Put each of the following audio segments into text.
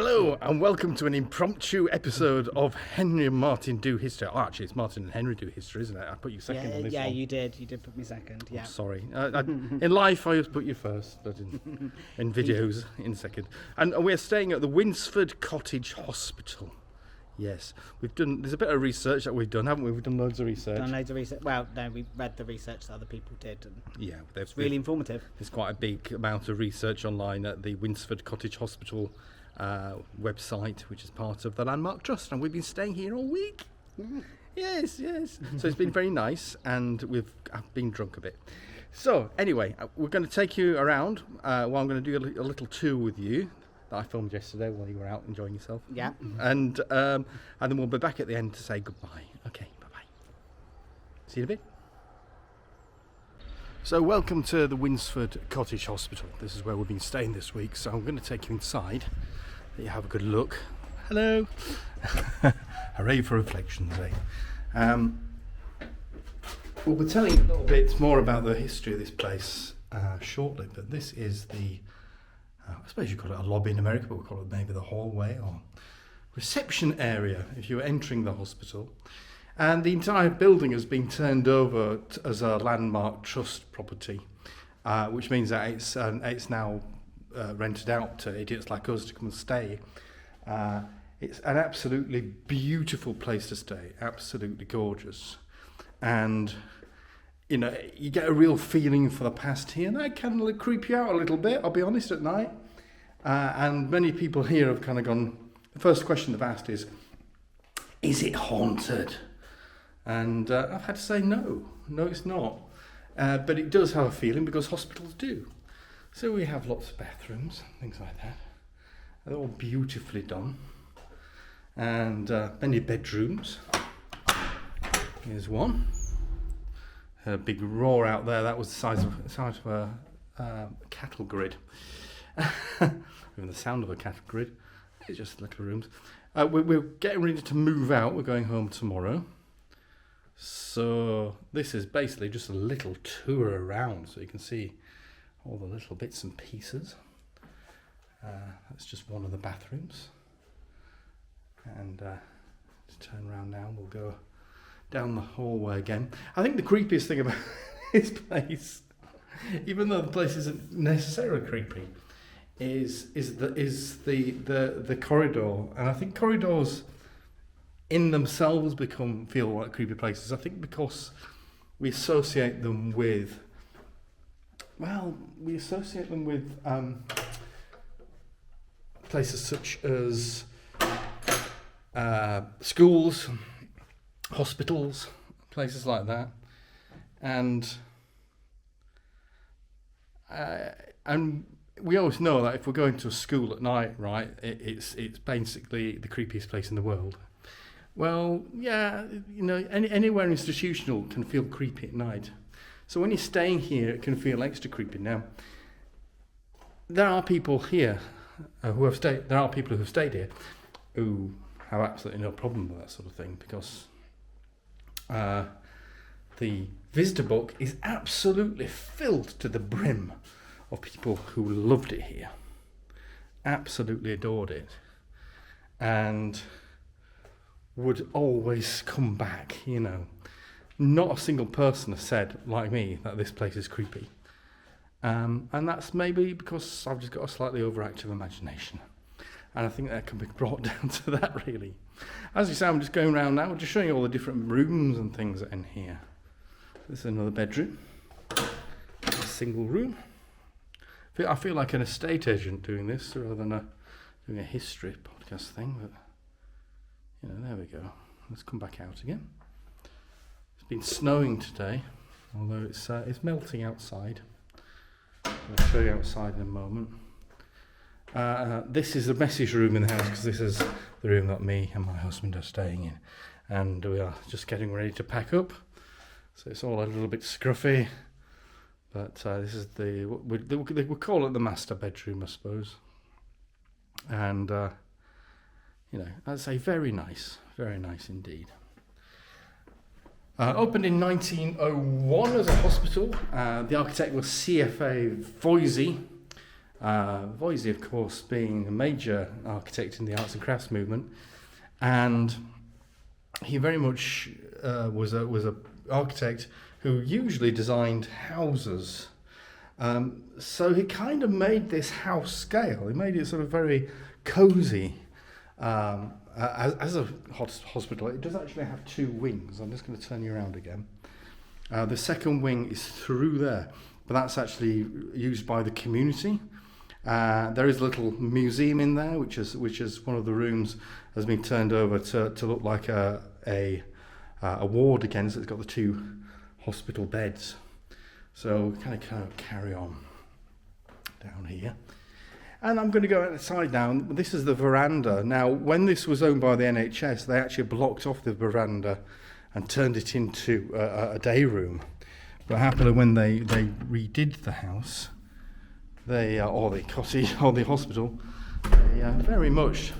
Hello and welcome to an impromptu episode of Henry and Martin Do History. Oh, actually, it's Martin and Henry Do History, isn't it? I put you second on this one. Yeah, you did. You did put me second. Yeah. Sorry. In life, I always put you first, but in videos, in second. And we're staying at the Winsford Cottage Hospital. Yes, we've done. There's a bit of research that we've done, haven't we? We've done loads of research. Well, no, we read the research that other people did, and yeah, it's really informative. There's quite a big amount of research online at the Winsford Cottage Hospital website, which is part of the Landmark Trust, and we've been staying here all week. Yes. So it's been very nice, and I've been drunk a bit. So anyway, we're going to take you around. I'm going to do a little tour with you that I filmed yesterday while you were out enjoying yourself. Yeah. And then we'll be back at the end to say goodbye. Okay, bye-bye. See you in a bit. So welcome to the Winsford Cottage Hospital. This is where we've been staying this week, so I'm going to take you inside, let you have a good look. Hello. Hooray for reflections, eh? We'll be telling you a little bit more about the history of this place shortly, but this is the I suppose you call it a lobby in America, but we call it maybe the hallway or reception area if you're entering the hospital. And the entire building has been turned over as a Landmark Trust property, which means that it's now rented out to idiots like us to come and stay. It's an absolutely beautiful place to stay, absolutely gorgeous. And you know, you get a real feeling for the past here, and that can creep you out a little bit, I'll be honest, at night. And many people here have kind of gone, the first question they've asked is it haunted? And I've had to say no, it's not. But it does have a feeling because hospitals do. So we have lots of bathrooms, things like that. They're all beautifully done. And many bedrooms. Here's one. A big roar out there. That was the size of a cattle grid. Even the sound of a cattle grid. It's just little rooms. We're getting ready to move out. We're going home tomorrow. So this is basically just a little tour around, so you can see all the little bits and pieces. That's just one of the bathrooms. And let's turn around now. We'll go down the hallway again. I think the creepiest thing about this place, even though the place isn't necessarily creepy, is the corridor. And I think corridors in themselves feel like creepy places. I think because we associate them with places such as schools, hospitals, places like that, and we always know that if we're going to a school at night, right, it's basically the creepiest place in the world. Well, yeah, you know, anywhere institutional can feel creepy at night. So when you're staying here, it can feel extra creepy. Now, there are people here who have stayed. There are people who have stayed here who have absolutely no problem with that sort of thing because the visitor book is absolutely filled to the brim of people who loved it here, absolutely adored it, and would always come back, you know. Not a single person has said, like me, that this place is creepy. And that's maybe because I've just got a slightly overactive imagination. And I think that can be brought down to that, really. As you say, I'm just going around now, just showing you all the different rooms and things that are in here. This is another bedroom. A single room. I feel like an estate agent doing this rather than doing a history podcast thing. But, you know, there we go. Let's come back out again. It's been snowing today, although it's melting outside. I'll show you outside in a moment. This is the message room in the house because this is the room that me and my husband are staying in, and we are just getting ready to pack up. So it's all a little bit scruffy, but this is they would call it the master bedroom, I suppose. And you know, I'd say very nice indeed. Opened in 1901 as a hospital. The architect was CFA Voisey. Voisey, of course, being a major architect in the arts and crafts movement, and he very much was a architect who usually designed houses. So he kind of made this house scale. He made it sort of very cosy. As a hospital, it does actually have 2 wings. I'm just going to turn you around again. The second wing is through there, but that's actually used by the community. There is a little museum in there, which is one of the rooms has been turned over to look like a ward again. So it's got the 2 hospital beds. So kind of carry on down here. And I'm going to go outside now. This is the veranda. Now, when this was owned by the NHS, they actually blocked off the veranda and turned it into a day room. But happily, when they redid the house, or the cottage, or the hospital, they very much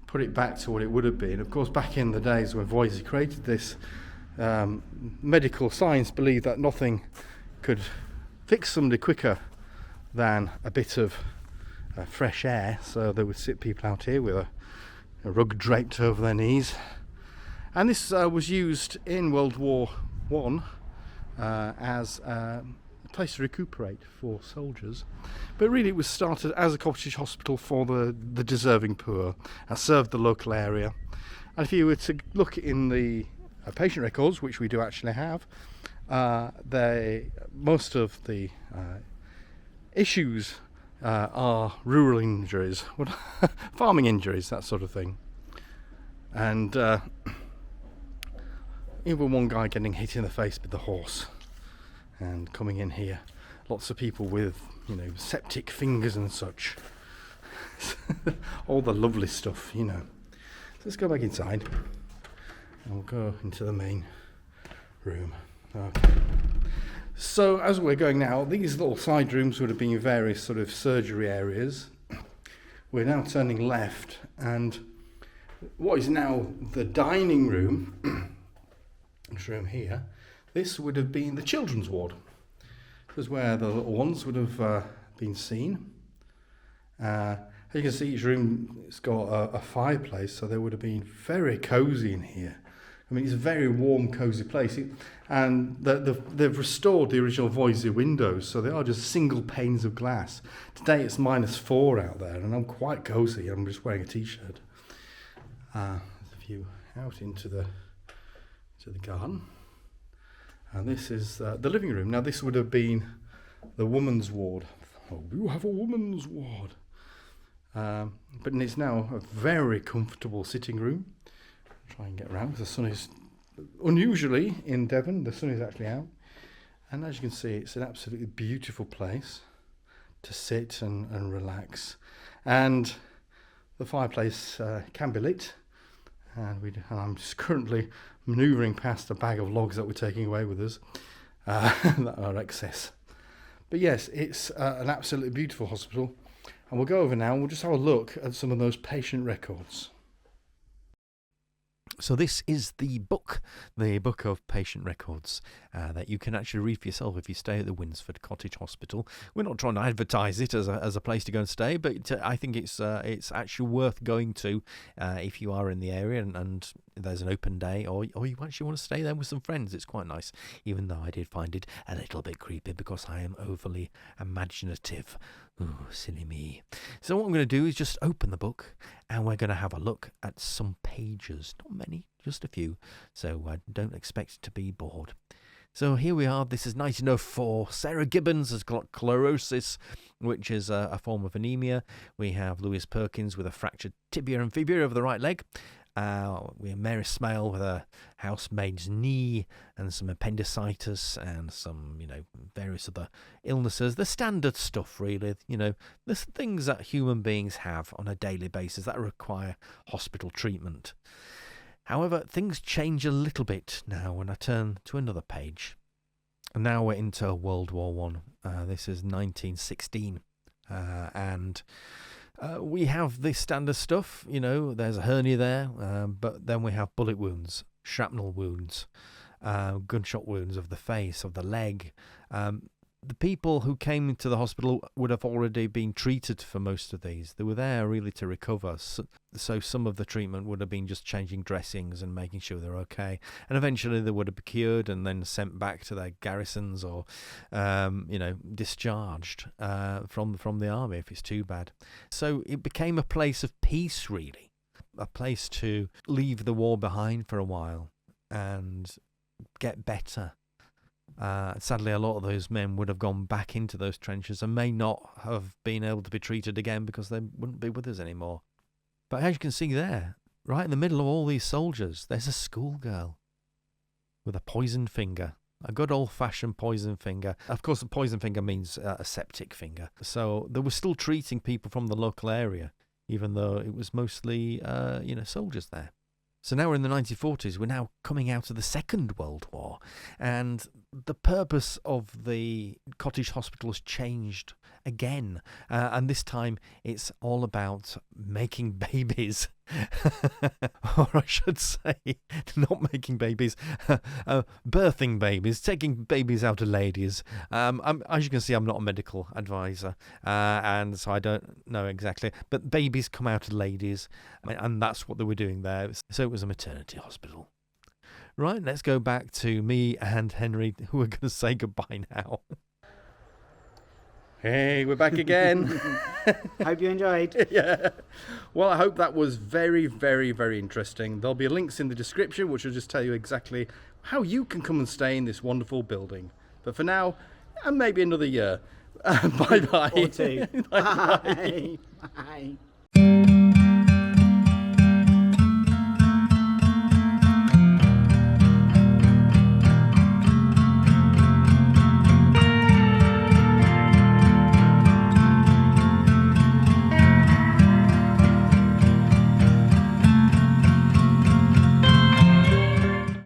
put it back to what it would have been. Of course, back in the days when Voisey created this, medical science believed that nothing could fix somebody quicker than a bit of fresh air, so they would sit people out here with a rug draped over their knees. And this was used in World War I as a place to recuperate for soldiers, but really it was started as a cottage hospital for the deserving poor and served the local area. And if you were to look in the patient records, which we do actually have, most of the issues are rural injuries, farming injuries, that sort of thing. And even one guy getting hit in the face with the horse, and coming in here, lots of people with, septic fingers and such. All the lovely stuff, So let's go back inside, and we'll go into the main room. Okay. So as we're going now, these little side rooms would have been various sort of surgery areas. We're now turning left, and what is now the dining room, this room here, this would have been the children's ward. This is where the little ones would have been seen. As you can see, each room has got a fireplace, so they would have been very cosy in here. I mean, it's a very warm, cosy place. And they've restored the original Voisey windows, so they are just single panes of glass. Today it's -4 out there, and I'm quite cosy. I'm just wearing a t-shirt. There's a view out into the garden. And this is the living room. Now, this would have been the woman's ward. Oh, you have a woman's ward. But it's now a very comfortable sitting room. Try and get around. The sun is, unusually in Devon, the sun is actually out. And as you can see, it's an absolutely beautiful place to sit and relax. And the fireplace can be lit. And I'm just currently manoeuvring past a bag of logs that we're taking away with us that are excess. But yes, it's an absolutely beautiful hospital. And we'll go over now and we'll just have a look at some of those patient records. So this is the book of patient records that you can actually read for yourself if you stay at the Winsford Cottage Hospital. We're not trying to advertise it as a place to go and stay, but I think it's actually worth going to if you are in the area and there's an open day, or you actually want to stay there with some friends. It's quite nice, even though I did find it a little bit creepy because I am overly imaginative. Ooh, silly me. So what I'm going to do is just open the book and we're going to have a look at some pages. Not many, just a few. So I don't expect to be bored. So here we are. This is 1904. Sarah Gibbons has got chlorosis, which is a form of anemia. We have Lewis Perkins with a fractured tibia and fibula of the right leg. We have Mary Smale with a housemaid's knee and some appendicitis and some, various other illnesses. The standard stuff, really. The things that human beings have on a daily basis that require hospital treatment. However, things change a little bit now when I turn to another page. And now we're into World War One. This is 1916. And we have the standard stuff, there's a hernia there, but then we have bullet wounds, shrapnel wounds, gunshot wounds of the face, of the leg. the people who came into the hospital would have already been treated for most of these. They were there really to recover. So some of the treatment would have been just changing dressings and making sure they're okay. And eventually they would have been cured and then sent back to their garrisons or, discharged from the army if it's too bad. So it became a place of peace, really. A place to leave the war behind for a while and get better. Sadly, a lot of those men would have gone back into those trenches and may not have been able to be treated again because they wouldn't be with us anymore. But as you can see there, right in the middle of all these soldiers, there's a schoolgirl with a poisoned finger. A good old-fashioned poison finger. Of course, a poison finger means a septic finger. So they were still treating people from the local area, even though it was mostly, soldiers there. So now we're in the 1940s. We're now coming out of the Second World War. And the purpose of the cottage hospital has changed again. And this time it's all about making babies. Or I should say, not making babies, birthing babies, taking babies out of ladies. As you can see, I'm not a medical advisor, and so I don't know exactly. But babies come out of ladies, and that's what they were doing there. So it was a maternity hospital. Right, let's go back to me and Henry, who are going to say goodbye now. Hey, we're back again. Hope you enjoyed. Yeah. Well, I hope that was very, very, very interesting. There'll be links in the description, which will just tell you exactly how you can come and stay in this wonderful building. But for now, and maybe another year. Bye-bye. Or two. Bye-bye. Bye. Bye.